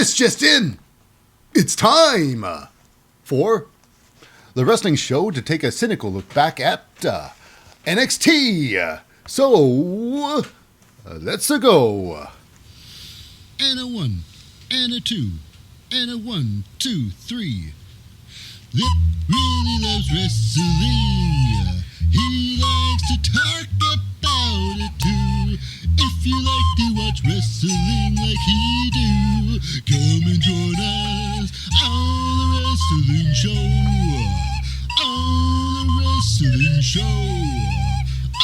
This just in! It's time for the wrestling show to take a cynical look back at NXT. So, let's go. And a 1, and a 2, and a 1, 2, 3. Lip really loves wrestling. He likes to talk about it too. If you like to watch wrestling like he do, come and join us on the wrestling show. On the wrestling show.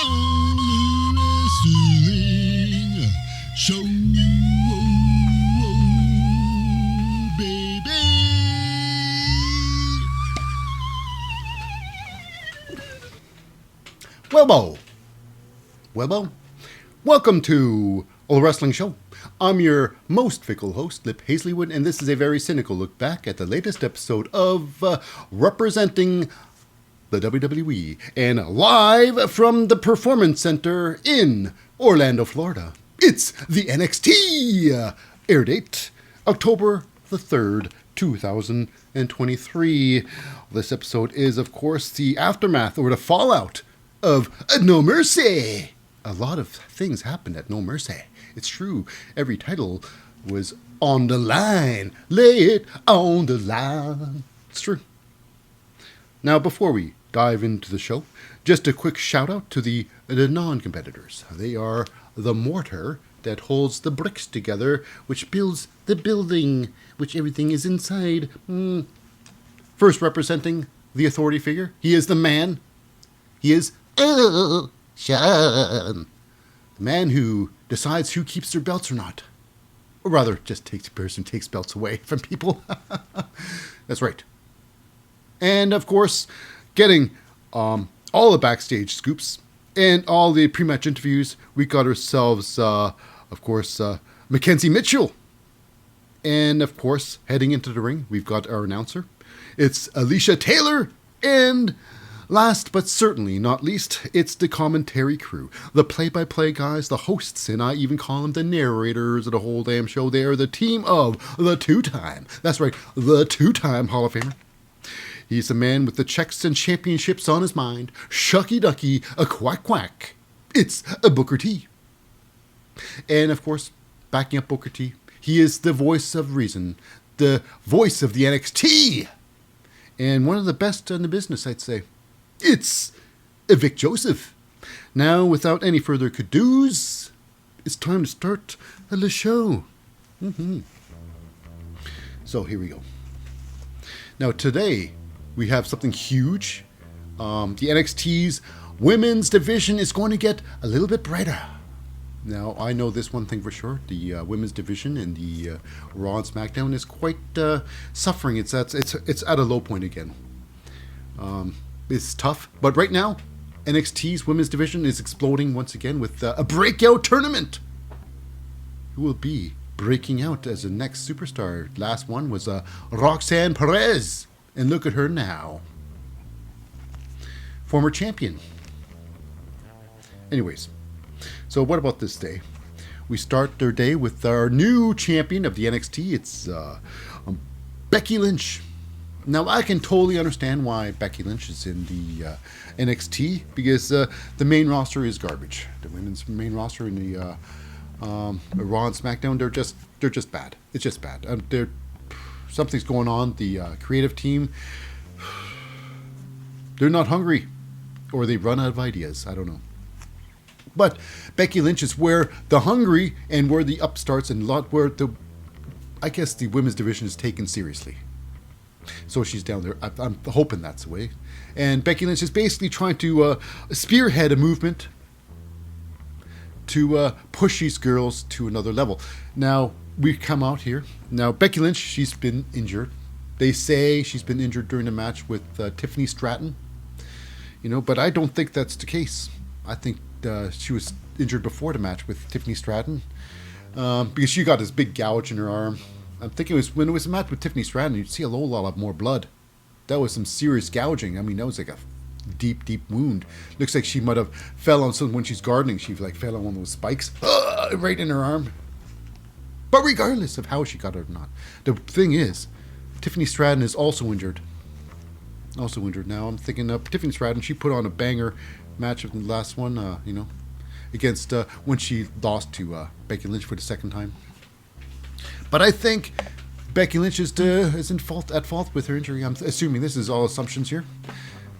On the wrestling show. Well, welcome to the Wrestling Show. I'm your most fickle host, Lip Hazlewood, and this is a very cynical look back at the latest episode of Representing the WWE, and live from the Performance Center in Orlando, Florida. It's the NXT air date, October the 3rd, 2023. This episode is, of course, the aftermath or the fallout of No Mercy. A lot of things happened at No Mercy. It's true. Every title was on the line. Lay it on the line. It's true. Now, before we dive into the show, just a quick shout out to the non-competitors. They are the mortar that holds the bricks together, which builds the building, which everything is inside. First, representing the authority figure, he is the man. He is Sean, the man who decides who keeps their belts or not. Or rather, just takes a person who takes belts away from people. That's right. And, of course, getting all the backstage scoops and all the pre-match interviews, we got ourselves, of course, Mackenzie Mitchell. And, of course, heading into the ring, we've got our announcer. It's Alicia Taylor, and last but certainly not least, it's the commentary crew. The play-by-play guys, the hosts, and I even call them the narrators of the whole damn show. They are the team of the two-time, that's right, the two-time Hall of Famer. He's a man with the checks and championships on his mind. Shucky ducky, a quack quack. It's a Booker T. And of course, backing up Booker T, he is the voice of reason, the voice of the NXT, and one of the best in the business, I'd say. It's Vic Joseph. Now, without any further ado-s, it's time to start the show. So here we go. Now today, we have something huge. The NXT's women's division is going to get a little bit brighter. Now, I know this one thing for sure. The women's division in the Raw and SmackDown is quite suffering. It's at a low point again. It's tough, but right now, NXT's women's division is exploding once again with a breakout tournament. Who will be breaking out as the next superstar? Last one was Roxanne Perez, and look at her now. Former champion. Anyways, so what about this day? We start their day with our new champion of the NXT. It's Becky Lynch. Now, I can totally understand why Becky Lynch is in the NXT, because the main roster is garbage. The women's main roster in the Raw and SmackDown, they're just bad. It's just bad. Something's going on. The creative team, they're not hungry, or they run out of ideas. I don't know. But Becky Lynch is where the hungry and where the upstarts and where I guess the women's division is taken seriously. So she's down there. I'm hoping that's the way. And Becky Lynch is basically trying to spearhead a movement to push these girls to another level. Now, we come out here. Now, Becky Lynch, she's been injured. They say she's been injured during the match with Tiffany Stratton. But I don't think that's the case. I think she was injured before the match with Tiffany Stratton because she got this big gouge in her arm. I'm thinking when it was a match with Tiffany Stratton, you'd see a whole lot more blood. That was some serious gouging. I mean, that was like a deep wound. Looks like she might have fell on something when she's gardening. She fell on one of those spikes right in her arm. But regardless of how she got it or not, the thing is, Tiffany Stratton is also injured. Now I'm thinking Tiffany Stratton, she put on a banger match of the last one, against when she lost to Becky Lynch for the second time. But I think Becky Lynch is at fault with her injury. I'm assuming this is all assumptions here.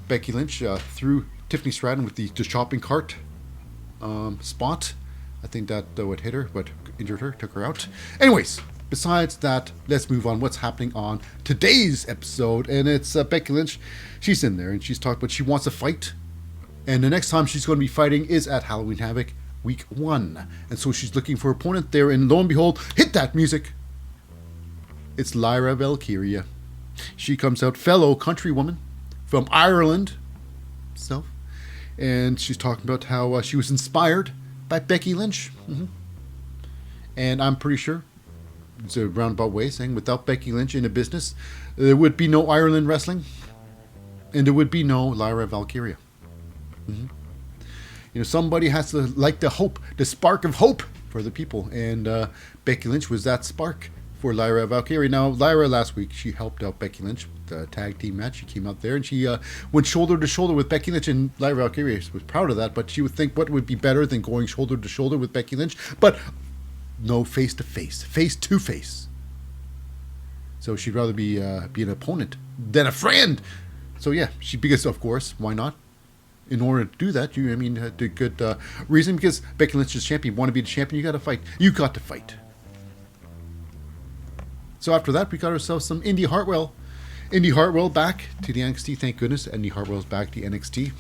Becky Lynch threw Tiffany Stratton with the shopping cart spot. I think that would hit her, but injured her, took her out. Anyways, besides that, let's move on. What's happening on today's episode? And it's Becky Lynch. She's in there and she's talking about she wants to fight. And the next time she's going to be fighting is at Halloween Havoc Week 1. And so she's looking for an opponent there. And lo and behold, hit that music. It's Lyra Valkyria. She comes out, fellow countrywoman from Ireland herself. And she's talking about how she was inspired by Becky Lynch. Mm-hmm. And I'm pretty sure, it's a roundabout way saying, without Becky Lynch in the business, there would be no Ireland wrestling. And there would be no Lyra Valkyria. Mm-hmm. Somebody has to light the hope, the spark of hope for the people. And Becky Lynch was that spark for Lyra Valkyria. Now, Lyra last week, she helped out Becky Lynch with the tag team match. She came out there and she went shoulder to shoulder with Becky Lynch. And Lyra Valkyria was proud of that. But she would think what would be better than going shoulder to shoulder with Becky Lynch. But no face to face, face to face. So she'd rather be an opponent than a friend. So yeah, because of course, why not? In order to do that, had a good reason, because Becky Lynch is champion. Want to be the champion, you got to fight. You got to fight. So after that, we got ourselves some Andy Hartwell. Andy Hartwell back to the NXT. Thank goodness, Andy Hartwell's back to NXT.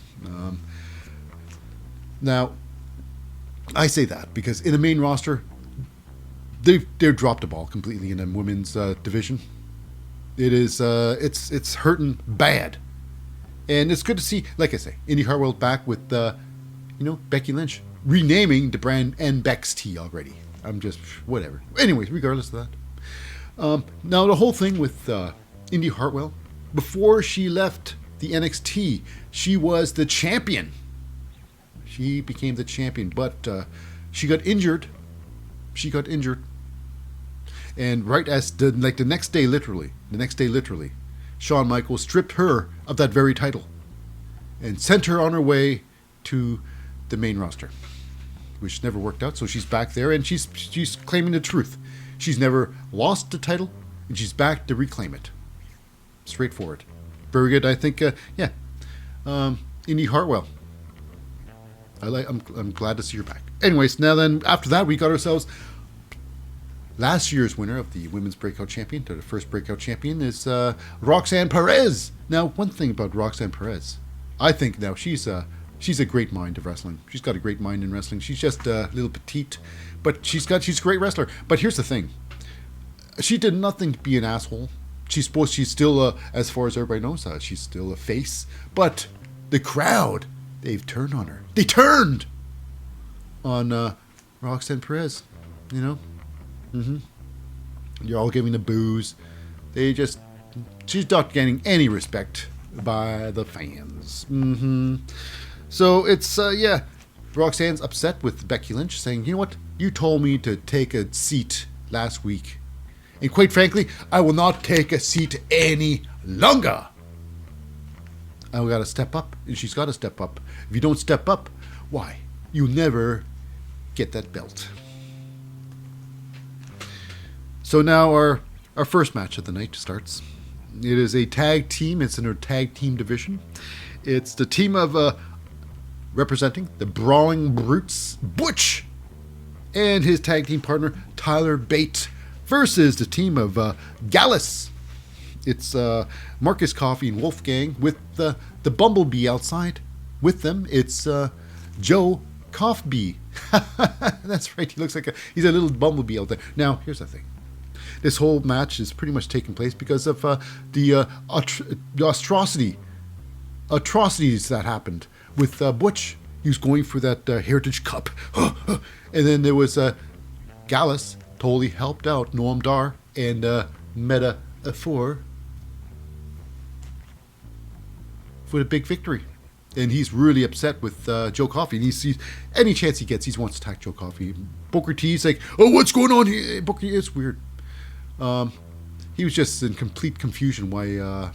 Now, I say that because in the main roster, they've dropped the ball completely in the women's division. It is it's hurting bad. And it's good to see, like I say, Andy Hartwell back with, Becky Lynch renaming the brand NBXT already. I'm just, whatever. Anyways, regardless of that. Now, the whole thing with Andy Hartwell, before she left the NXT, she was the champion. She became the champion, but she got injured. And right as the next day, literally, Shawn Michaels stripped her of that very title and sent her on her way to the main roster, which never worked out. So she's back there and she's claiming the truth. She's never lost the title and she's back to reclaim it. Straightforward. Very good. I think, Indy Hartwell. I'm glad to see her back. Anyways, now then, after that, we got ourselves last year's winner of the Women's Breakout Champion, the first Breakout Champion, is Roxanne Perez. Now, one thing about Roxanne Perez, I think now she's a great mind of wrestling. She's got a great mind in wrestling. She's just a little petite, but she's a great wrestler. But here's the thing. She did nothing to be an asshole. She's still, as far as everybody knows, she's still a face. But the crowd, they've turned on her. They turned on Roxanne Perez, Mm-hmm. You're all giving the boos. She's not getting any respect by the fans. Mm-hmm. So it's, Roxanne's upset with Becky Lynch, saying, you know what? You told me to take a seat last week. And quite frankly, I will not take a seat any longer. I've got to step up, and she's got to step up. If you don't step up, why? You'll never get that belt. So now our first match of the night starts. It is a tag team. It's in our tag team division. It's the team of representing the Brawling Brutes, Butch, and his tag team partner, Tyler Bate, versus the team of Gallus. It's Marcus Coffey and Wolfgang with the Bumblebee outside. With them, it's Joe Coffbee. That's right. He looks like he's a little bumblebee out there. Now, here's the thing. This whole match is pretty much taking place because of the atrocities that happened with Butch. He was going for that Heritage Cup. And then there was Gallus, totally helped out Noam Dar and Meta for the big victory. And he's really upset with Joe Coffey. And he sees any chance he gets, he wants to attack Joe Coffey. Booker T's like, oh, what's going on here? Booker T, it's weird. He was just in complete confusion why,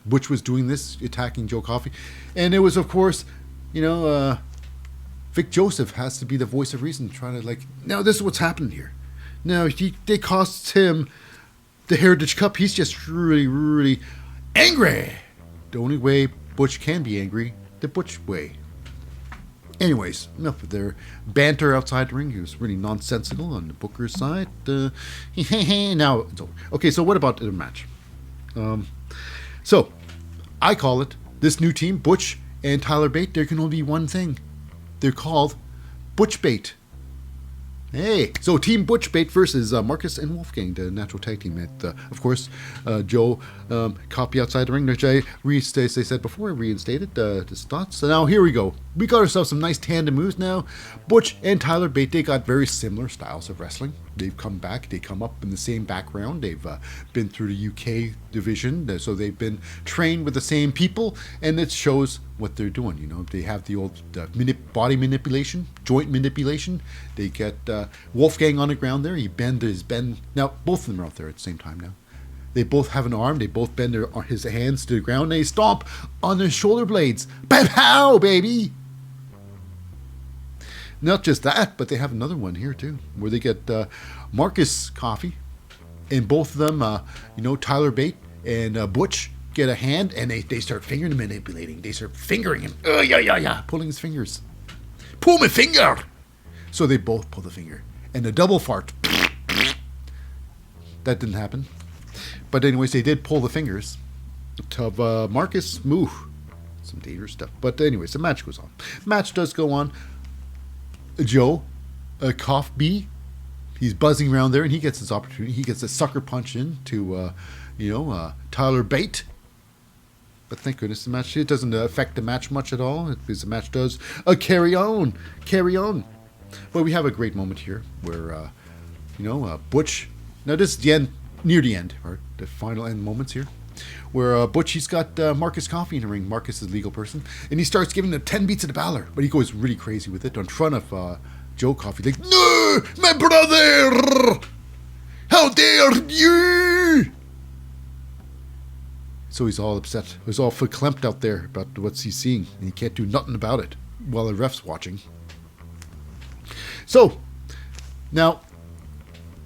Butch was doing this, attacking Joe Coffey. And it was, of course, Vic Joseph has to be the voice of reason, trying to now this is what's happening here. Now, they cost him the Heritage Cup. He's just really, really angry. The only way Butch can be angry, the Butch way. Anyways, enough of their banter outside the ring. He was really nonsensical on the Booker's side. Now it's over. Okay, so what about the match? So, I call it, this new team, Butch and Tyler Bate, there can only be one thing. They're called Butch Bate. Hey, so Team Butch Bate versus Marcus and Wolfgang, the natural tag team. Of course, Joe Coffey outside the ring, which I said before, I reinstated his thoughts. So now here we go. We got ourselves some nice tandem moves now. Butch and Tyler Bate, they got very similar styles of wrestling. They've come back. They come up in the same background. They've been through the UK division, so they've been trained with the same people, and it shows what they're doing. They have the old body manipulation, joint manipulation. They get Wolfgang on the ground there. He bend. Now both of them are out there at the same time now. They both have an arm. They both bend his hands to the ground. And they stomp on their shoulder blades. Pow, baby! Not just that, but they have another one here too, where they get Marcus Coffey, and both of them, Tyler Bate and Butch, get a hand, and they start finger manipulating. They start fingering him. Pulling his fingers. Pull my finger! So they both pull the finger. And a double fart. That didn't happen. But anyways, they did pull the fingers of Marcus. Moo. Some dangerous stuff. But anyways, the match goes on. Match does go on. Joe Coffey, he's buzzing around there, and he gets his opportunity. He gets a sucker punch in to, Tyler Bate. But thank goodness the match, it doesn't affect the match much at all, because the match does carry on. But we have a great moment here where, Butch, now this is the end, near the end, or the final end moments here, where Butch, he's got Marcus Coffey in the ring. Marcus is a legal person, and he starts giving the 10 beats of the Balor, but he goes really crazy with it in front of Joe Coffey. Like, no, my brother! How dare you! So he's all upset. He's all verklempt out there about what he's seeing, and he can't do nothing about it while the ref's watching. So, now,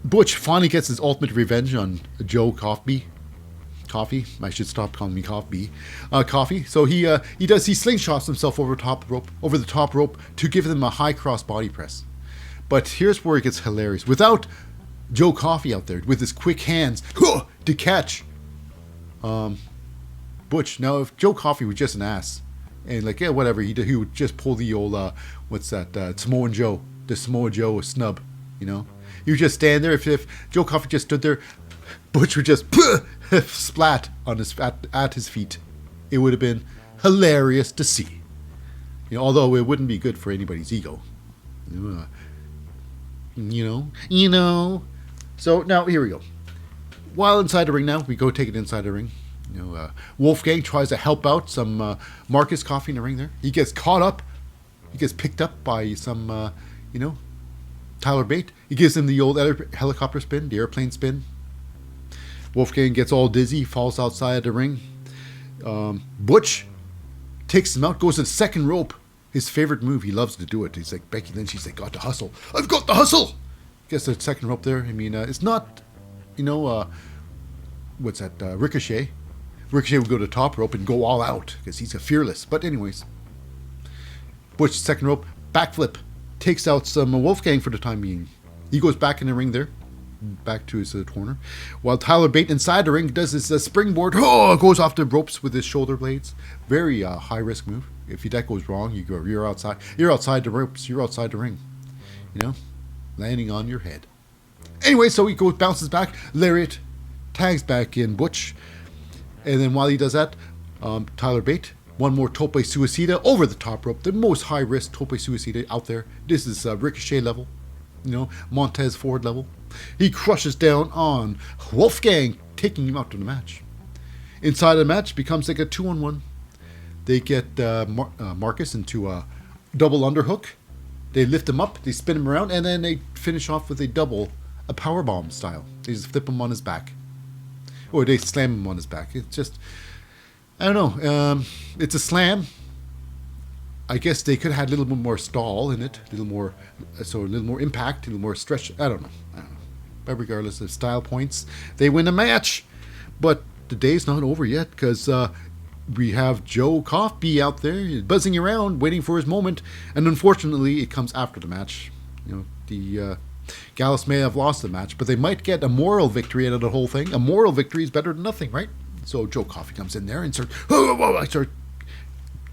Butch finally gets his ultimate revenge on Joe Coffey. I should stop calling me Coffey. So he slingshots himself over the top rope to give them a high cross body press. But here's where it gets hilarious. Without Joe Coffey out there with his quick hands to catch Butch. Now, if Joe Coffey was just an ass and whatever, he would just pull the old Samoan Joe, the Samoa Joe snub, He would just stand there. If Joe Coffey just stood there, Butch would just splat on at his feet. It would have been hilarious to see. Although it wouldn't be good for anybody's ego. So now here we go. While inside the ring now, we go take it inside the ring. Wolfgang tries to help out some Marcus Coffey in the ring there. He gets caught up. He gets picked up by some, Tyler Bate. He gives him the old helicopter spin, the airplane spin. Wolfgang gets all dizzy, falls outside the ring. Butch takes him out, goes to the second rope. His favorite move, he loves to do it. He's like, Becky Lynch, he's like, got the hustle. I've got the hustle! Gets the second rope there. It's not, Ricochet. Ricochet would go to the top rope and go all out because he's a fearless. But anyways, Butch, second rope, backflip. Takes out some Wolfgang for the time being. He goes back in the ring there. Back to his corner. While Tyler Bate inside the ring does his springboard. Goes off the ropes with his shoulder blades. Very high risk move. If that goes wrong, you're outside. You're outside the ropes. You're outside the ring. Landing on your head. Anyway, so he bounces back. Lariat tags back in Butch. And then while he does that, Tyler Bate, one more tope suicida over the top rope. The most high risk tope suicida out there. This is Ricochet level. Montez Ford level. He crushes down on Wolfgang, taking him out of the match. Inside the match becomes like a 2-on-1. They get Marcus into a double underhook. They lift him up, they spin him around, and then they finish off with a powerbomb style. They just flip him on his back. Or they slam him on his back. It's just, I don't know. It's a slam. I guess they could have had a little bit more stall in it, a little more impact, a little more stretch. I don't know. But regardless of style points, they win the match. But the day's not over yet because we have Joe Coffey out there buzzing around, waiting for his moment. And unfortunately, it comes after the match. The Gallus may have lost the match, but they might get a moral victory out of the whole thing. A moral victory is better than nothing, right? So Joe Coffey comes in there and starts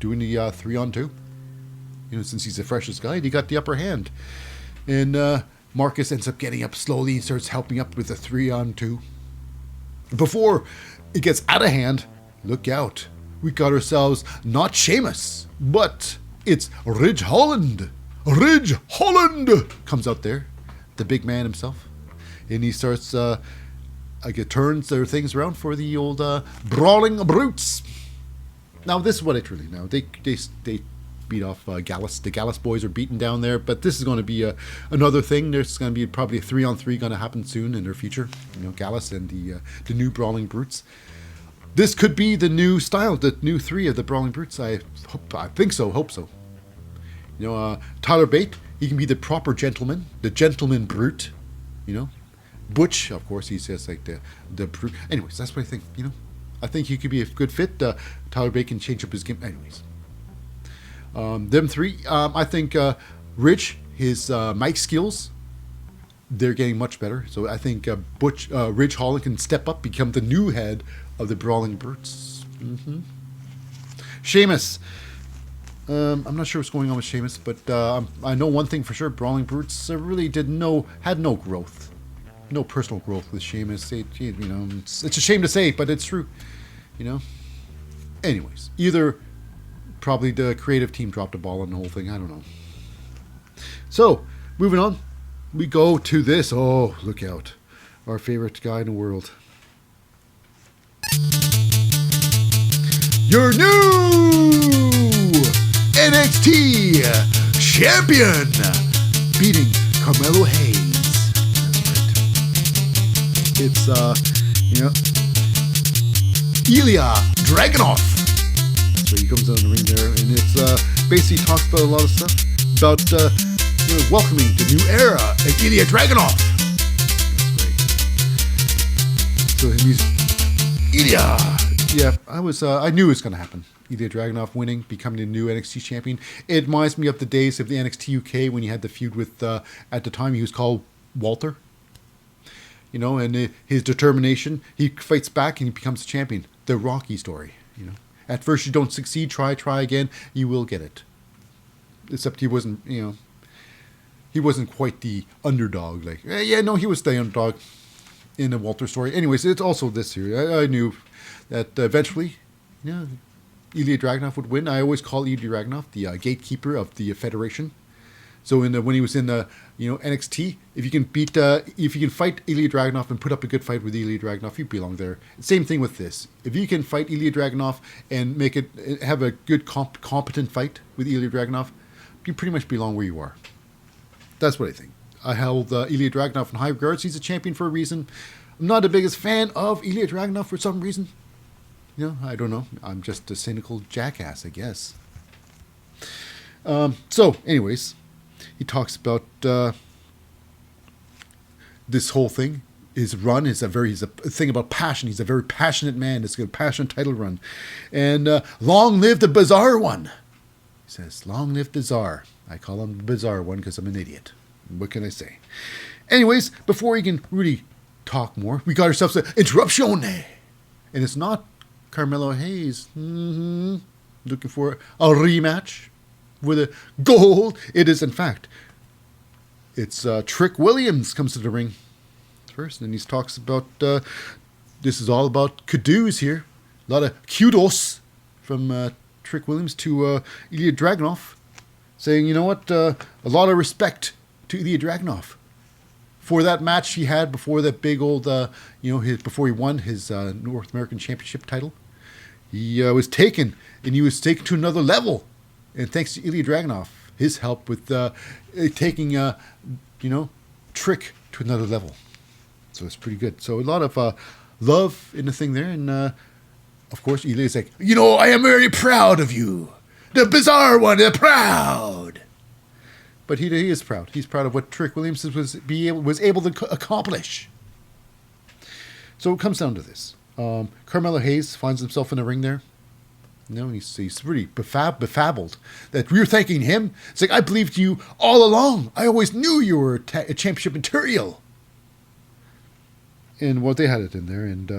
doing the 3-on-2. Since he's the freshest guy, he got the upper hand. And Marcus ends up getting up slowly and starts helping up with the 3-on-2. Before it gets out of hand, look out. We got ourselves not Sheamus, but it's Ridge Holland. Ridge Holland comes out there, the big man himself. And he starts, turns their things around for the old brawling brutes. Now, this is what it really now. They beat off Gallus. The Gallus boys are beaten down there, but this is going to be another thing. There's going to be probably a 3-on-3 going to happen soon in their future. Gallus and the new Brawling Brutes. This could be the new style, the new 3 of the Brawling Brutes. I think so, hope so. Tyler Bate, he can be the proper gentleman, the gentleman brute. Butch, of course, he's just like the brute. Anyways, that's what I think. I think he could be a good fit. Tyler Bate can change up his game. Anyways. Them 3, I think Rich, his mic skills, they're getting much better. So I think Ridge Holland can step up, become the new head of the Brawling Brutes. Mm-hmm. Sheamus. I'm not sure what's going on with Sheamus, but I know one thing for sure. Brawling Brutes really had no growth. No personal growth with Sheamus. It's a shame to say, but it's true. Anyways, either probably the creative team dropped the ball on the whole thing. I don't know. So, moving on. We go to this. Oh, look out. Our favorite guy in the world. Your new NXT champion, beating Carmelo Hayes. That's right. It's, Ilya Dragunov. So he comes out in the ring there, and it's basically talks about a lot of stuff about welcoming the new era of Ilya Dragunov. That's right. So he's Ilya. Yeah, I knew it was going to happen. Ilya Dragunov winning, becoming the new NXT champion. It reminds me of the days of the NXT UK when he had the feud with, at the time he was called Walter. And his determination, he fights back and he becomes a champion. The Rocky story, At first you don't succeed, try again, you will get it. Except he wasn't, he wasn't quite the underdog. He was the underdog in the Walter story. Anyways, it's also this here. I knew that eventually, Ilya Dragunov would win. I always call Ilya Dragunov the gatekeeper of the Federation. So when he was in the NXT, if you can fight Ilya Dragunov and put up a good fight with Ilya Dragunov, you belong there. Same thing with this. If you can fight Ilya Dragunov and have a good competent fight with Ilya Dragunov, you pretty much belong where you are. That's what I think. I held Ilya Dragunov in high regards. He's a champion for a reason. I'm not the biggest fan of Ilya Dragunov for some reason. I don't know. I'm just a cynical jackass, I guess. So, anyways. He talks about this whole thing. His run is a thing about passion. He's a very passionate man. It's a passionate title run. And long live the bizarre one. He says, long live the czar. I call him the bizarre one because I'm an idiot. What can I say? Anyways, before he can really talk more, we got ourselves an interruption. And it's not Carmelo Hayes. Looking for a rematch with a gold. It is, in fact, it's Trick Williams comes to the ring first, and he talks about this is all about kudos here. A lot of kudos from Trick Williams to Ilya Dragunov, saying, a lot of respect to Ilya Dragunov for that match he had before that big old, before he won his North American Championship title. he was taken, and he was taken to another level. And thanks to Ilya Dragunov, his help with taking, Trick to another level. So it's pretty good. So a lot of love in the thing there. And, of course, Ilya's like, I am very proud of you. The bizarre one, the proud. But he is proud. He's proud of what Trick Williams was able to accomplish. So it comes down to this. Carmelo Hayes finds himself in the ring there. He's really befuddled that we're thanking him. It's like, I believed you all along. I always knew you were a championship material. And they had it in there. And,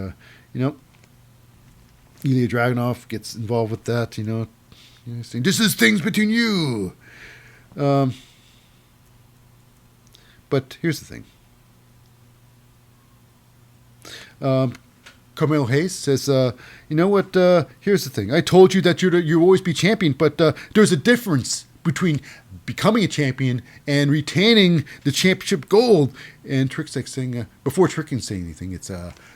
Ilya Dragunov gets involved with that, saying, this is things between you. But here's the thing. Carmelo Hayes says, here's the thing. I told you that you'll always be champion, but there's a difference between becoming a champion and retaining the championship gold. And Trick's like saying, before Trick can say anything, it's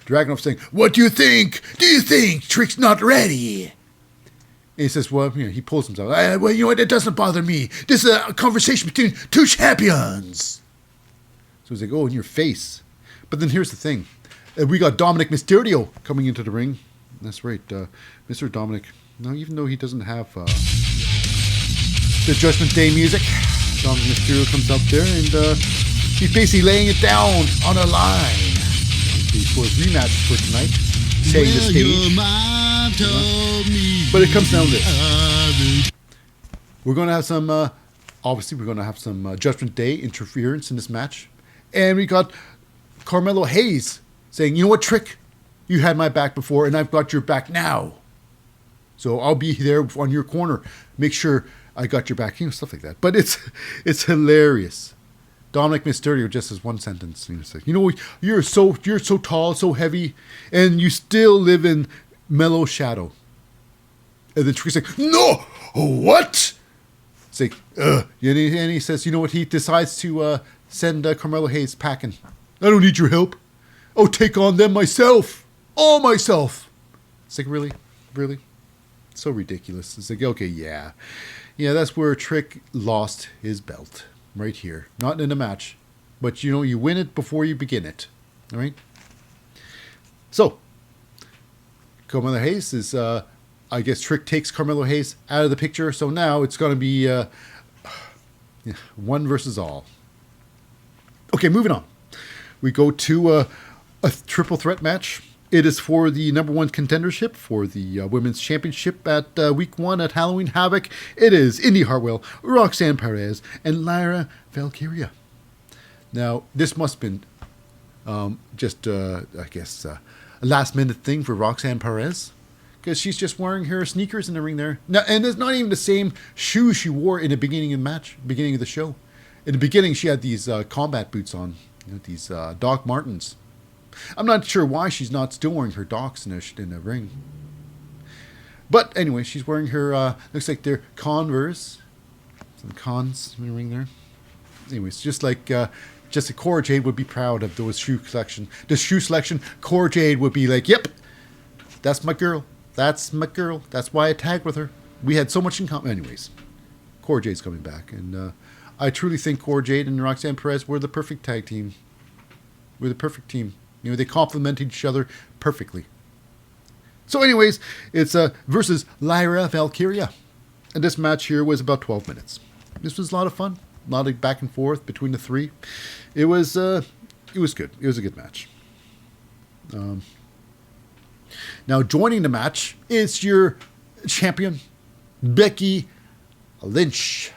Dragunov saying, what do you think? Do you think Trick's not ready? And he says, he pulls himself. It doesn't bother me. This is a conversation between two champions. So he's like, in your face. But then here's the thing. We got Dominic Mysterio coming into the ring. That's right. Mr. Dominic. Now, even though he doesn't have the Judgment Day music, Dominic Mysterio comes up there and he's basically laying it down on a line for his rematch for tonight. Setting the stage. Your mom told me. But it comes down to this. We're going to have some, obviously, we're going to have some Judgment Day interference in this match. And we got Carmelo Hayes saying, you know what, Trick? You had my back before, and I've got your back now. So I'll be there on your corner. Make sure I got your back. Stuff like that. But it's hilarious. Dominic Mysterio just has one sentence. He's like, you're so tall, so heavy, and you still live in mellow shadow. And then Trick's like, no! What? It's like, and he says, you know what? He decides to send Carmelo Hayes packing. I don't need your help. I'll take on them myself. All myself. It's like, really? Really? So ridiculous. It's like, okay, yeah. Yeah, that's where Trick lost his belt. Right here. Not in a match. But, you win it before you begin it. All right? So, Carmelo Hayes is, I guess Trick takes Carmelo Hayes out of the picture. So now it's going to be one versus all. Okay, moving on. We go to a triple threat match. It is for the number one contendership for the women's championship at week 1 at Halloween Havoc. It is Andy Hartwell, Roxanne Perez, and Lyra Valkyria. Now, this must have been a last minute thing for Roxanne Perez, because she's just wearing her sneakers in the ring there. Now, and it's not even the same shoes she wore in the beginning of the match, beginning of the show. In the beginning, she had these combat boots on, these Doc Martens. I'm not sure why she's not still wearing her Docs in the ring. But anyway, she's wearing her, looks like they're Converse. Some cons in the ring there. Anyways, just like Cora Jade would be proud of those shoe collection. The shoe selection, Cora Jade would be like, yep, that's my girl. That's my girl. That's why I tagged with her. We had so much in common. Anyways, Cora Jade's coming back. And I truly think Cora Jade and Roxanne Perez were the perfect tag team. We're the perfect team. They complement each other perfectly. So anyways, it's versus Lyra Valkyria. And this match here was about 12 minutes. This was a lot of fun. A lot of back and forth between the three. It was good. It was a good match. Now joining the match is your champion, Becky Lynch.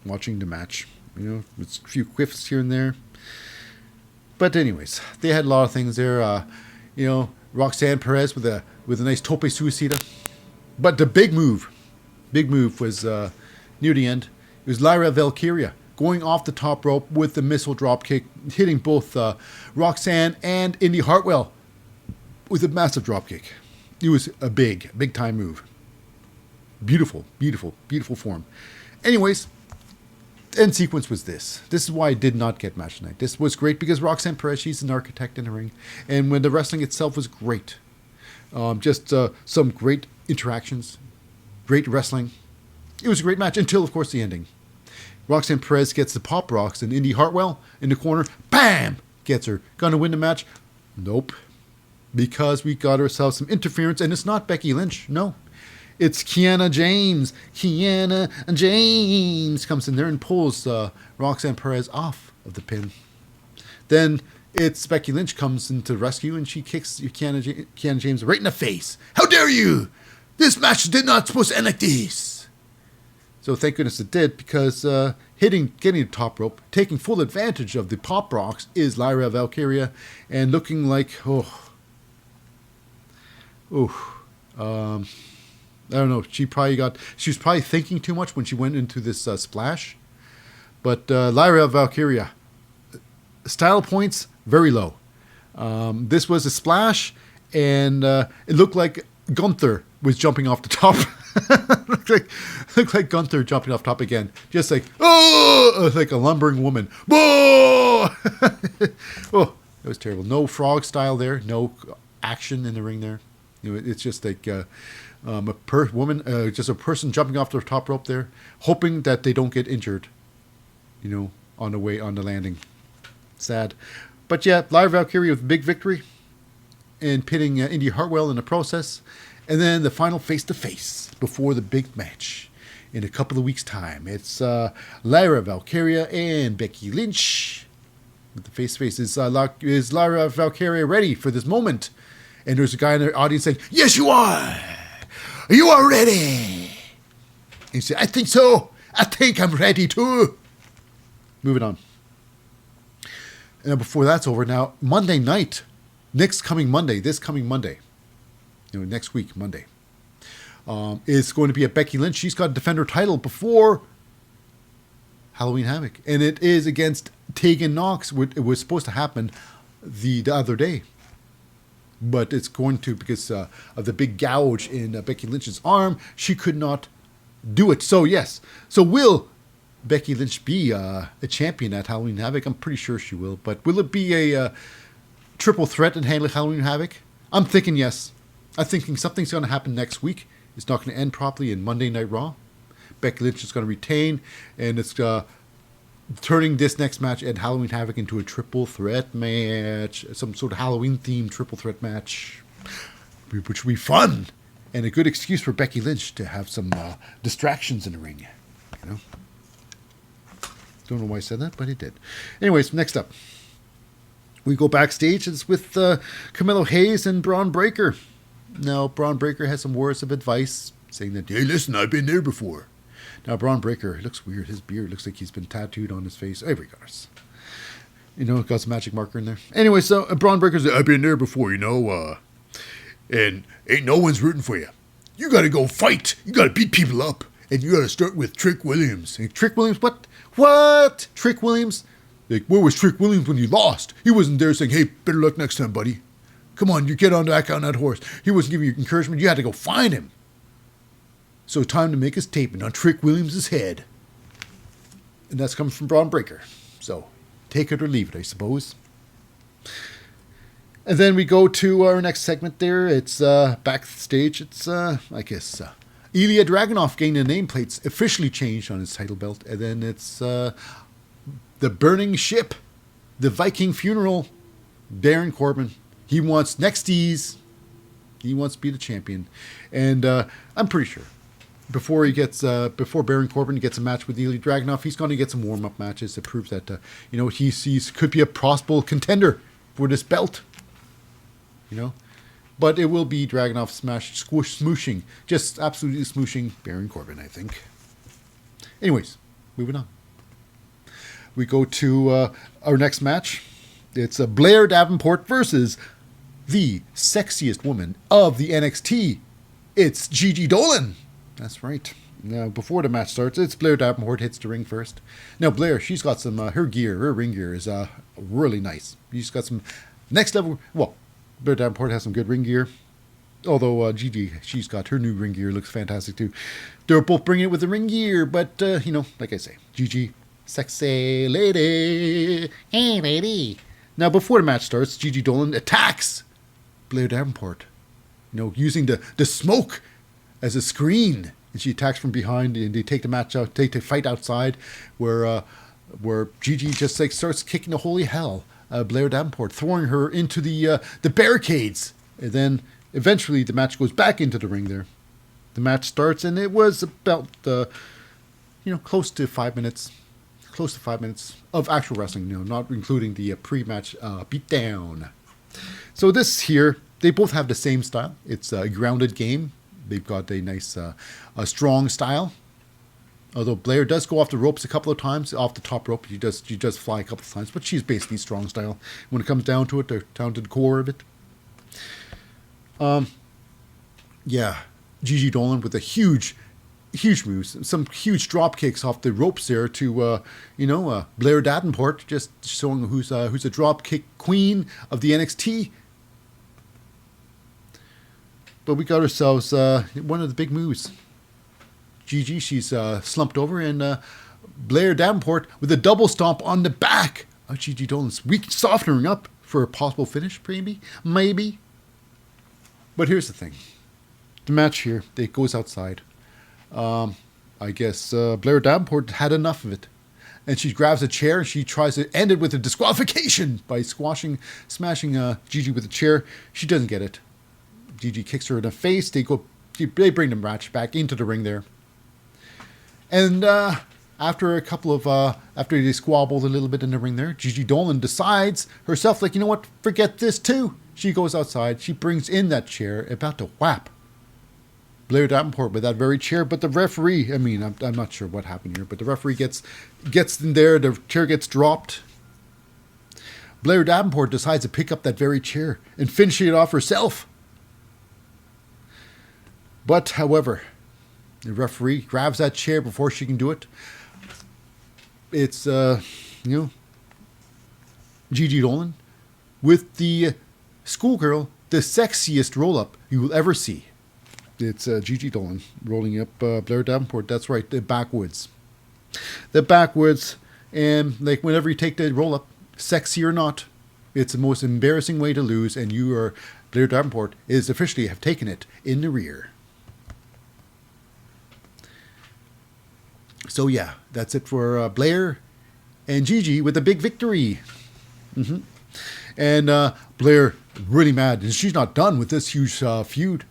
Watching the match. With a few quiffs here and there. But anyways, they had a lot of things there. Roxanne Perez with a nice tope suicida. But the big move was near the end. It was Lyra Valkyria going off the top rope with the missile drop kick, hitting both Roxanne and Andy Hartwell with a massive drop kick. It was a big time move. Beautiful form. Anyways, end sequence was this. This is why I did not get match tonight. This was great because Roxanne Perez, she's an architect in the ring. And when the wrestling itself was great. Just some great interactions, great wrestling. It was a great match until, of course, the ending. Roxanne Perez gets the pop rocks, and Andy Hartwell in the corner, bam, gets her. Gonna win the match? Nope. Because we got ourselves some interference, and it's not Becky Lynch. No. It's Kiana James. Kiana James comes in there and pulls Roxanne Perez off of the pin. Then it's Becky Lynch comes into the rescue, and she kicks Kiana James right in the face. How dare you! This match did not supposed to end like this. So thank goodness it did, because getting the top rope, taking full advantage of the pop rocks is Lyra Valkyria, and looking like, I don't know, she was probably thinking too much when she went into this splash. But Lyra Valkyria, style points, very low. This was a splash, and it looked like Gunther was jumping off the top. looked like Gunther jumping off top again. Just like, like a lumbering woman. Oh, it was terrible. No frog style there. No action in the ring there. It's just like just a person jumping off the top rope there, hoping that they don't get injured, on the landing. Sad. But yeah, Lyra Valkyria with a big victory and pitting Andy Hartwell in the process. And then the final face-to-face before the big match in a couple of weeks' time. It's Lyra Valkyria and Becky Lynch. With the face-to-face, is Lyra Valkyria ready for this moment? And there's a guy in the audience saying, yes, you are. You are ready. And he said, I think so. I think I'm ready too. Moving on. And before that's over, now, Monday night, this coming Monday, next week, Monday, is going to be a Becky Lynch. She's got to defend her title before Halloween Havoc. And it is against Tegan Knox. It was supposed to happen the other day. But it's going to, because of the big gouge in Becky Lynch's arm, she could not do it. So, yes. So, will Becky Lynch be a champion at Halloween Havoc? I'm pretty sure she will. But will it be a triple threat in Halloween Havoc? I'm thinking yes. I'm thinking something's going to happen next week. It's not going to end properly in Monday Night Raw. Becky Lynch is going to retain, and it's turning this next match at Halloween Havoc into a triple threat match, some sort of Halloween-themed triple threat match, which will be fun, and a good excuse for Becky Lynch to have some distractions in the ring. Don't know why I said that, but it did. Anyways, next up, we go backstage. It's with Carmelo Hayes and Braun Breaker. Now, Braun Breaker has some words of advice, saying that, hey, listen, I've been there before. Now, Braun Breaker, it looks weird. His beard looks like he's been tattooed on his face. Every regards. Got some magic marker in there. Anyway, so Braun Breaker said, I've been there before, and ain't no one's rooting for you. You got to go fight. You got to beat people up. And you got to start with Trick Williams. And Trick Williams, what? What? Trick Williams? Like, where was Trick Williams when you lost? He wasn't there saying, hey, better luck next time, buddy. Come on, you get on that horse. He wasn't giving you encouragement. You had to go find him. So time to make a statement on Trick Williams' head. And that's coming from Braun Breaker. So take it or leave it, I suppose. And then we go to our next segment there. It's backstage. It's, Ilya Dragunov getting the nameplates officially changed on his title belt. And then it's the burning ship, the Viking funeral, Baron Corbin. He wants nexties. He wants to be the champion. And I'm pretty sure before Baron Corbin gets a match with Ilya Dragunov, he's going to get some warm-up matches to prove that, he could be a possible contender for this belt. But it will be Dragunov smooshing, just absolutely smooshing Baron Corbin, I think. Anyways, moving on. We go to our next match. It's Blair Davenport versus the sexiest woman of the NXT. It's GGG Dolan. That's right. Now, before the match starts, it's Blair Davenport hits the ring first. Now, Blair, she's got some, her ring gear is really nice. She's got some next level, Blair Davenport has some good ring gear. Although Gigi, she's got her new ring gear, looks fantastic too. They're both bringing it with the ring gear, but, like I say, Gigi, sexy lady. Hey, lady. Now, before the match starts, GGG Dolan attacks Blair Davenport. using the smoke as a screen. And she attacks from behind, and they take the match out, take the fight outside, where Gigi just starts kicking the holy hell Blair Davenport, throwing her into the barricades. And then eventually the match goes back into the ring there. The match starts, and it was about close to 5 minutes. Close to 5 minutes of actual wrestling, not including the pre-match beatdown. So this here, they both have the same style. It's a grounded game. They've got a nice, strong style. Although Blair does go off the ropes a couple of times, off the top rope. She does fly a couple of times, but she's basically strong style. When it comes down to it, they're down to the core of it. GG Dolan with a huge moves, some huge drop kicks off the ropes there to Blair Davenport, just showing who's a drop kick queen of the NXT. But we got ourselves one of the big moves. Gigi, she's slumped over, and Blair Davenport with a double stomp on the back of GG Dolan's, softening up for a possible finish, maybe. But here's the thing. The match here, it goes outside. I guess Blair Davenport had enough of it. And she grabs a chair, and she tries to end it with a disqualification by smashing Gigi with a chair. She doesn't get it. Gigi kicks her in the face. They bring the match back into the ring there. And after they squabbled a little bit in the ring there, Gigi Dolan decides herself, like, you know what, forget this too. She goes outside. She brings in that chair, about to whap Blair Davenport with that very chair. But the referee, I'm not sure what happened here, but the referee gets in there. The chair gets dropped. Blair Davenport decides to pick up that very chair and finish it off herself. But, however, the referee grabs that chair before she can do it. It's, Gigi Dolan with the schoolgirl, the sexiest roll-up you will ever see. It's Gigi Dolan rolling up Blair Davenport. That's right, the backwoods. And like whenever you take the roll-up, sexy or not, it's the most embarrassing way to lose, and Blair Davenport is officially have taken it in the rear. So yeah, that's it for Blair and Gigi with a big victory. Mm-hmm. And Blair really mad, and she's not done with this huge feud.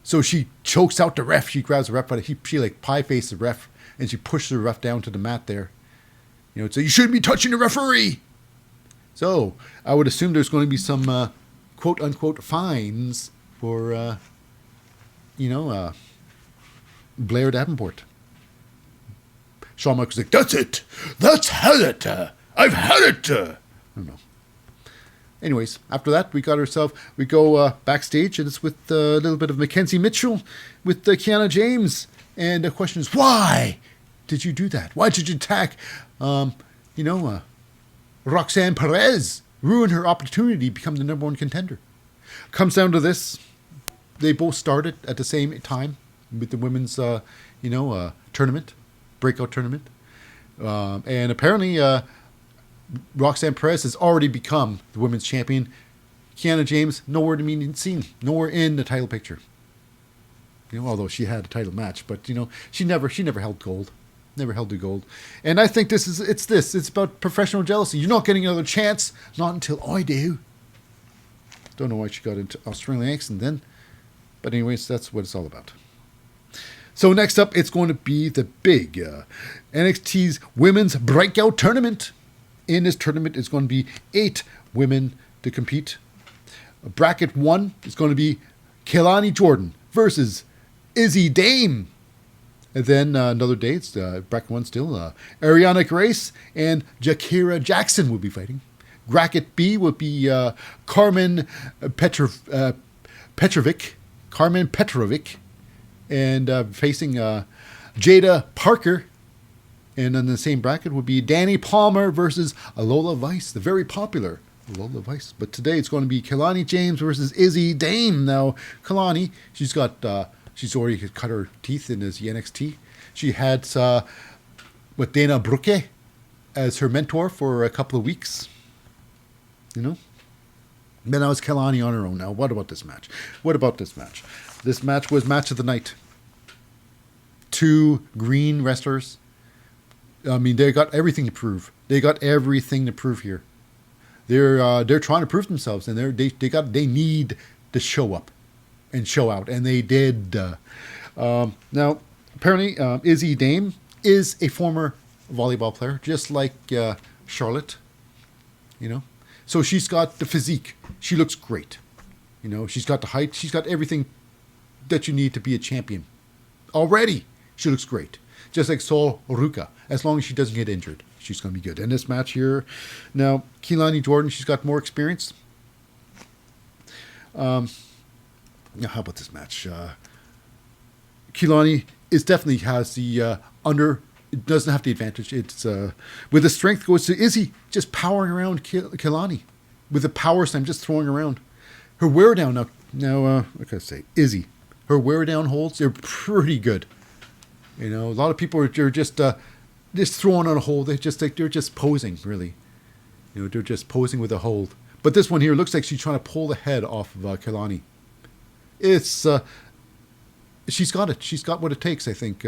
So she chokes out the ref. She grabs the ref, but she like pie faces the ref, and she pushes the ref down to the mat there. So you shouldn't be touching the referee. So I would assume there's going to be some quote unquote fines for Blair Davenport. Shawn Michaels like, that's it. That's had it. I've had it. I don't know. Anyways, after that, we go backstage, and it's with a little bit of Mackenzie Mitchell with Kiana James. And the question is, why did you do that? Why did you attack, Roxanne Perez, ruin her opportunity to become the number one contender? Comes down to this. They both started at the same time with the women's, tournament, breakout tournament. And apparently, Roxanne Perez has already become the women's champion. Kiana James, nowhere to be seen, nowhere in the title picture. Although she had a title match, but she never held gold, never held the gold. And I think it's about professional jealousy. You're not getting another chance, not until I do. Don't know why she got into Australian accent then, but anyways, that's what it's all about. So next up, it's going to be the big NXT's Women's Breakout Tournament. In this tournament, it's going to be 8 women to compete. Bracket 1 is going to be Kalani Jordan versus Izzy Dane. And then another day, it's bracket 1 still. Ariana Grace and Jakira Jackson will be fighting. Bracket B will be Carmen Petrovic. And facing Jada Parker. And in the same bracket would be Danny Palmer versus Lola Vice, the very popular Lola Vice. But today it's going to be Kalani James versus Izzy Dane. Now, Kalani, she's already cut her teeth in his NXT. She had Dana Brooke as her mentor for a couple of weeks. Then that was Kalani on her own. Now, what about this match? This match was match of the night. 2 green wrestlers. I mean, they got everything to prove. They here. They're trying to prove themselves, and they need to show up and show out, and they did. Now, apparently, Izzy Dame is a former volleyball player, just like Charlotte. So she's got the physique. She looks great. She's got the height. She's got everything that you need to be a champion. Already, she looks great. Just like Sol Ruka. As long as she doesn't get injured, she's going to be good. And this match here, now, Kalani Jordan, she's got more experience. Now, how about this match? Kalani definitely has the it doesn't have the advantage. It's with the strength goes to Izzy, just powering around Kalani with the power slam, just throwing around. Her wear down now what can I say? Izzy, her wear down holds, they're pretty good. A lot of people are just throwing on a hold. They're just posing, really. They're just posing with a hold. But this one here looks like she's trying to pull the head off of Kalani. It's she's got it. She's got what it takes, I think.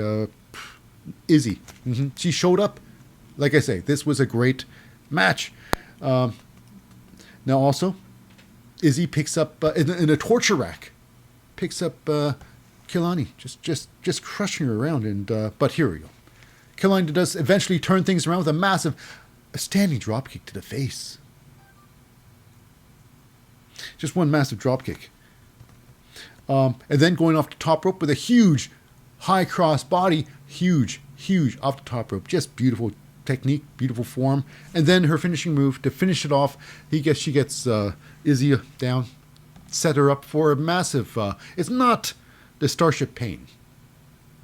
Izzy. She showed up. Like I say, this was a great match. Now also, Izzy picks up in a torture rack. Picks up Kalani, just crushing her around. And but here we go. Kalani does eventually turn things around with a massive standing drop kick to the face. Just one massive drop kick. And then going off the top rope with a huge high cross body. Huge off the top rope. Just beautiful technique, beautiful form. And then her finishing move to finish it off. She gets Izzy down, set her up for a massive... it's not the Starship Pain.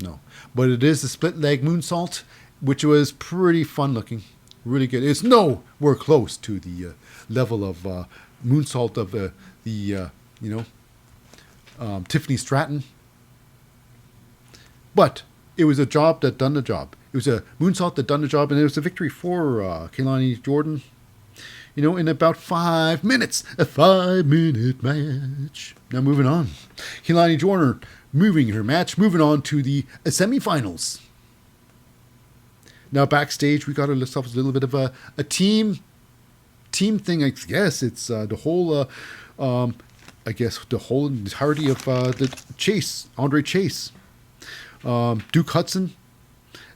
No. But it is the split leg moonsault, which was pretty fun looking. Really good. It's nowhere close to the level of moonsault of Tiffany Stratton. But it was a job that done the job. It was a moonsault that done the job, and it was a victory for Kalani Jordan. In about 5 minutes. A 5-minute match. Now moving on. Kalani Jordan moving on to the semifinals. Now backstage, we got ourselves a little bit of a team thing. I guess it's the whole, the whole entirety of the Chase, Andre Chase, Duke Hudson,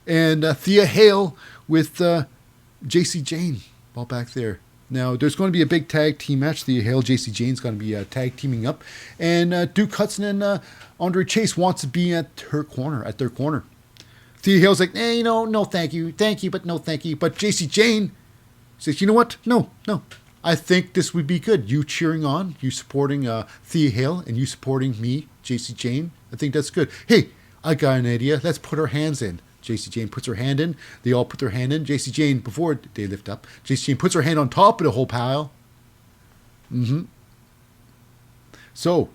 and Thea Hale with JC Jane all back there. Now, there's going to be a big tag team match. Thea Hale, JC Jane's going to be tag teaming up. And Duke Hudson and Andre Chase wants to be at their corner. Thea Hale's like, no, thank you, but no, thank you. But JC Jane says, you know what? No. I think this would be good. You cheering on, you supporting Thea Hale, and you supporting me, JC Jane. I think that's good. Hey, I got an idea. Let's put our hands in. JC Jane puts her hand in. They all put their hand in. JC Jane, before they lift up, JC Jane puts her hand on top of the whole pile. So,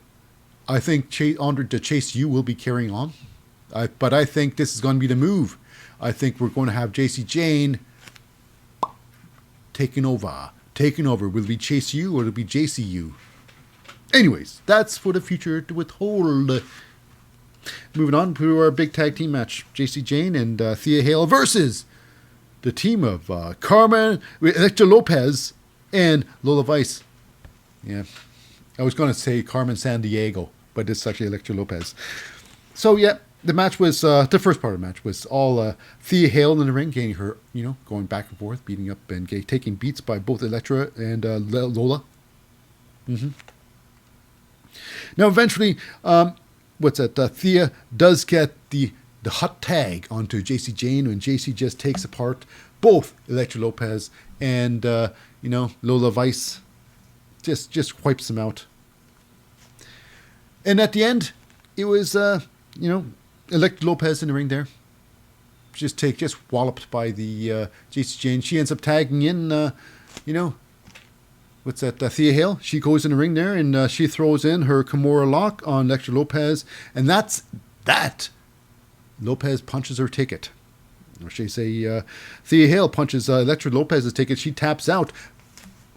I think the Chase U will be carrying on. But I think this is going to be the move. I think we're going to have JC Jane taking over. Will it be Chase U or will it be JCU? Anyways, that's for the future to withhold. Moving on to our big tag team match. JC Jane and Thea Hale versus the team of Carmen, Elektra Lopez, and Lola Vice. Yeah, I was going to say Carmen San Diego, but it's actually Elektra Lopez. So, yeah, the match was, the first part of the match was all Thea Hale in the ring, getting her, going back and forth, beating up and taking beats by both Elektra and Lola. Now, eventually, Thea does get the hot tag onto JC Jane, when JC just takes apart both Elektra Lopez and, Lola Vice. Just wipes them out. And at the end, it was, Elektra Lopez in the ring there. Just walloped by the JC Jane. She ends up tagging in, Thea Hale. She goes in the ring there, and she throws in her Kimura lock on Elektra Lopez. And that's that. Lopez punches her ticket. Or should I say, Thea Hale punches Elektra Lopez's ticket. She taps out.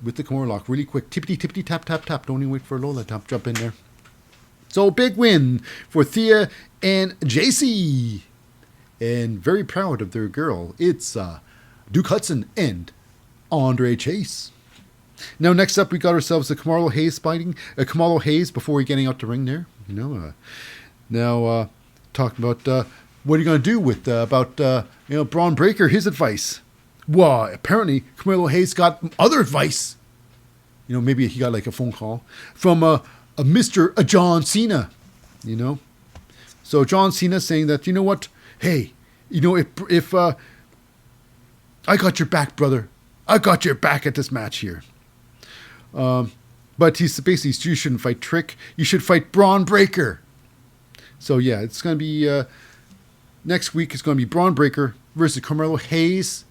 with the corner lock really quick. Tippity, tap, tap, tap. Don't even wait for Lola to jump in there. So big win for Thea and JC. And very proud of their girl. It's Duke Hudson and Andre Chase. Now next up we got ourselves the Kamalo Hayes fighting. Kamalo Hayes before getting out the ring there. Now talking about what are you going to do with Braun Breaker, his advice. Well, apparently Kamalo Hayes got other advice. Maybe he got like a phone call from a Mr. John Cena. So John Cena saying that, you know what? Hey, if I got your back, brother. I got your back at this match here. But he's basically, you shouldn't fight Trick. You should fight Braun Breaker. So yeah, it's going to be, next week it's going to be Braun Breaker versus Carmelo Hayes.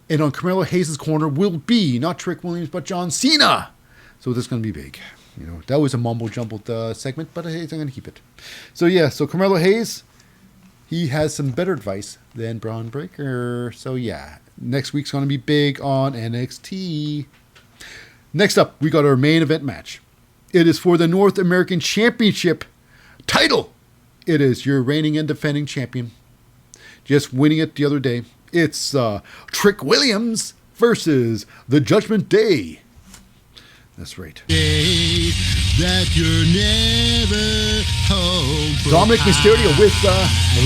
And on Carmelo Hayes' corner will be, not Trick Williams, but John Cena. So this is going to be big. That was a mumble-jumbled segment, but I'm going to keep it. So yeah, so Carmelo Hayes, he has some better advice than Braun Breaker. So yeah, next week's going to be big on NXT. Next up, we got our main event match. It is for the North American Championship title. It is your reigning and defending champion. Just winning it the other day. It's Trick Williams versus the Judgment Day. That's right. Day that you're never home for. Dominic Mysterio with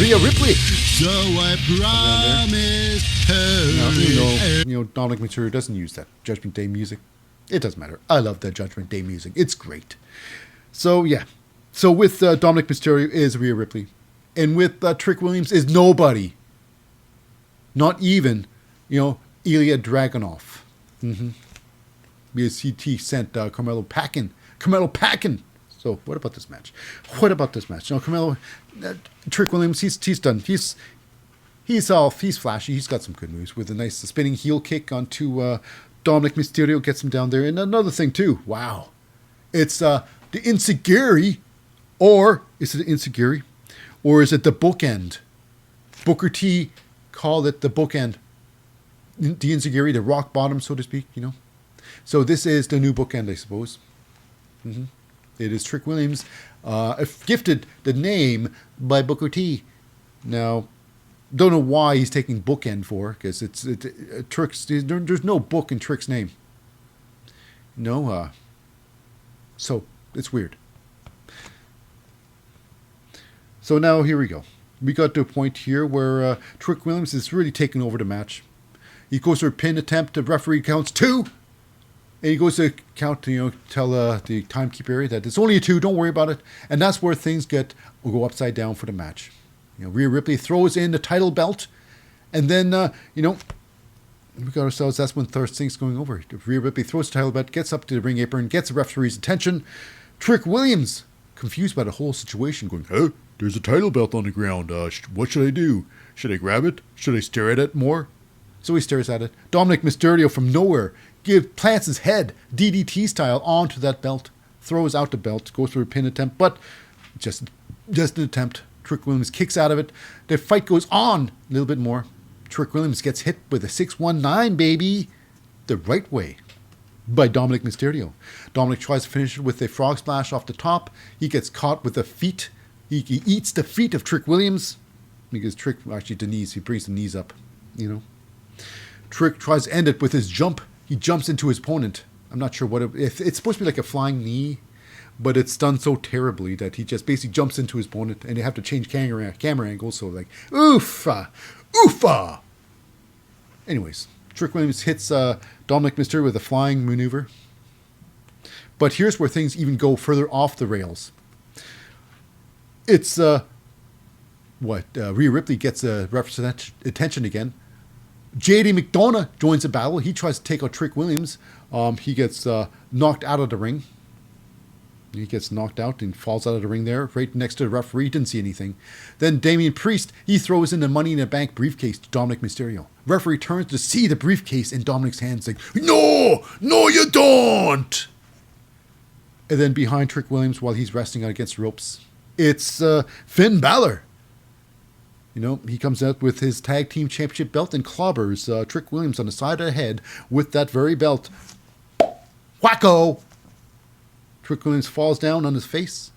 Rhea Ripley. So I promise her. Dominic Mysterio doesn't use that Judgment Day music. It doesn't matter. I love the Judgment Day music. It's great. So yeah. So with Dominic Mysterio is Rhea Ripley. And with Trick Williams is nobody. Not even, Ilya Dragunov. Because he sent Carmelo Packin. So what about this match? Carmelo, Trick Williams, he's done. He's flashy. He's got some good moves with a nice spinning heel kick onto Dominic Mysterio, gets him down there. And another thing too. Wow, it's the Insiguri, or is it Insiguri, or is it the bookend? Booker T called it the bookend. The Insiguri, the rock bottom, so to speak. So this is the new bookend, I suppose. It is Trick Williams, gifted the name by Booker T. Now, don't know why he's taking bookend for, because it's Trick's. There's no book in Trick's name. No, so it's weird. So now here we go. We got to a point here where Trick Williams is really taking over the match. He goes for a pin attempt. The referee counts 2. And he goes to count, tell the timekeeper area that it's only a 2, don't worry about it. And that's where things will go upside down for the match. Rhea Ripley throws in the title belt. And then, we got ourselves, that's when things going over. Rhea Ripley throws the title belt, gets up to the ring apron, gets the referee's attention. Trick Williams, confused by the whole situation, going, huh? There's a title belt on the ground. What should I do? Should I grab it? Should I stare at it more? So he stares at it. Dominic Mysterio from nowhere plants his head, DDT style, onto that belt. Throws out the belt. Goes for a pin attempt, but just an attempt. Trick Williams kicks out of it. The fight goes on a little bit more. Trick Williams gets hit with a 619, baby. The right way. By Dominic Mysterio. Dominic tries to finish it with a frog splash off the top. He gets caught with the feet. He eats the feet of Trick Williams. Because Trick, actually the knees, he brings the knees up, Trick tries to end it with his jump. He jumps into his opponent. I'm not sure if it's supposed to be like a flying knee, but it's done so terribly that he just basically jumps into his opponent, and they have to change camera angles. So like, oofa. Anyways, Trick Williams hits Dominic Mysterio with a flying maneuver. But here's where things even go further off the rails. It's Rhea Ripley gets referee's attention again. JD McDonough joins the battle. He tries to take out Trick Williams. He gets knocked out of the ring. He gets knocked out and falls out of the ring there, right next to the referee. Didn't see anything. Then Damian Priest, he throws in the Money in the Bank briefcase to Dominic Mysterio. Referee turns to see the briefcase in Dominic's hands, like, no, you don't. And then behind Trick Williams, while he's resting out against the ropes, it's Finn Balor. He comes out with his tag team championship belt and clobbers Trick Williams on the side of the head with that very belt. Wacko! Trick Williams falls down on his face.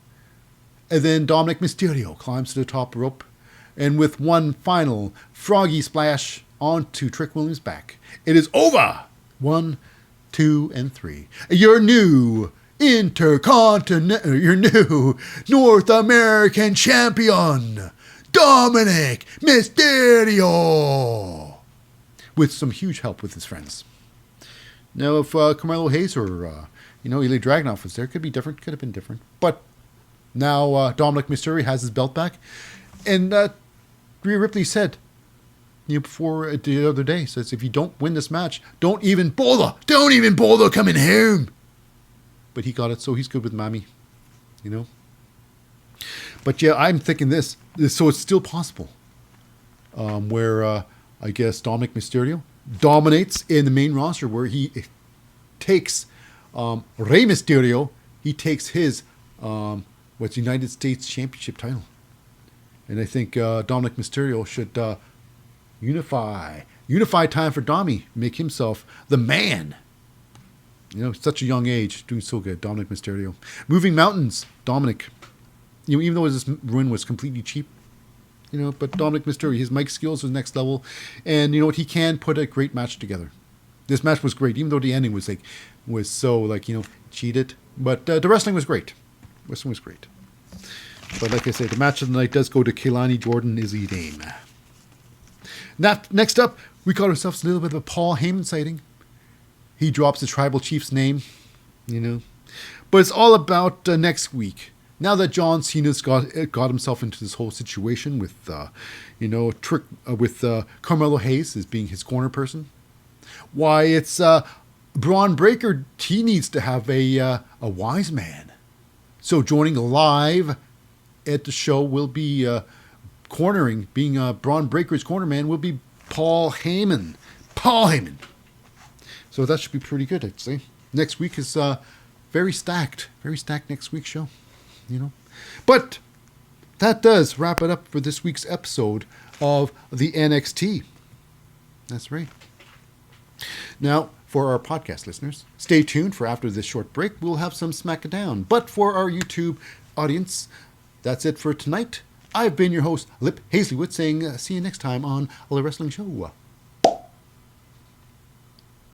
And then Dominic Mysterio climbs to the top rope. And with one final froggy splash onto Trick Williams' back, it is over! 1, 2, and 3. Your new your new North American champion, Dominic Mysterio! With some huge help with his friends. Now, if Carmelo Hayes or, Ilya Dragunov was there, it could be different. Could have been different. But now Dominic Mysterio has his belt back. And Rhea Ripley said, before the other day, says, if you don't win this match, don't even bother coming home. But he got it, so he's good with Mommy, But yeah, I'm thinking this, so it's still possible. Where I guess Dominic Mysterio dominates in the main roster, where he takes Rey Mysterio, he takes his United States Championship title. And I think Dominic Mysterio should unify time for Dommy, make himself the man. Such a young age, doing so good. Dominic Mysterio. Moving mountains, Dominic. Even though his run was completely cheap, but Dominic Mysterio, his mic skills was next level. And you know what? He can put a great match together. This match was great, even though the ending was so cheated. But the wrestling was great. Wrestling was great. But like I say, the match of the night does go to Kalani Jordan, Izzy Dane. Now, next up, we got ourselves a little bit of a Paul Heyman sighting. He drops the tribal chief's name, But it's all about next week. Now that John Cena's got himself into this whole situation with, Carmelo Hayes as being his corner person. Why, it's Braun Breaker. He needs to have a wise man. So joining live at the show will be being Braun Breaker's corner man will be Paul Heyman. So that should be pretty good, I'd say. Next week is very stacked next week's show, But that does wrap it up for this week's episode of the NXT. That's right. Now, for our podcast listeners, stay tuned for after this short break. We'll have some Smackdown. But for our YouTube audience, that's it for tonight. I've been your host, Lip Hazlewood, saying see you next time on The Wrestling Show.